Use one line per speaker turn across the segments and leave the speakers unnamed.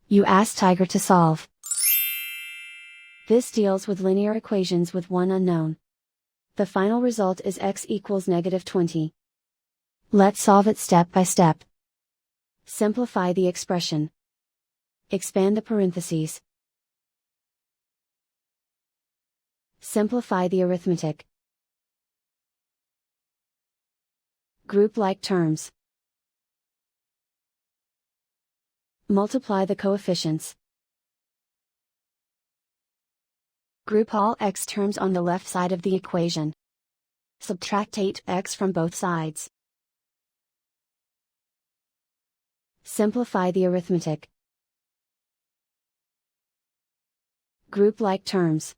You ask Tiger to solve. This deals with linear equations with one unknown. The final result is x equals -20. Let's solve it step by step. Simplify the expression. Expand the parentheses. Simplify the arithmetic. Group like terms. Multiply the coefficients. Group all x terms on the left side of the equation. Subtract 8x from both sides. Simplify the arithmetic. Group like terms.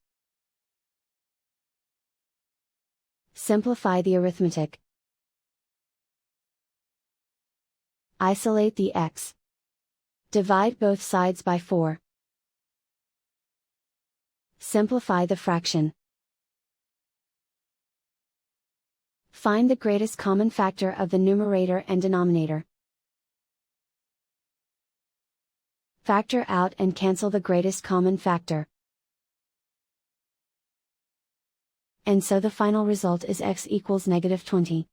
Simplify the arithmetic. Isolate the x. Divide both sides by 4. Simplify the fraction. Find the greatest common factor of the numerator and denominator. Factor out and cancel the greatest common factor. And so the final result is x equals -20.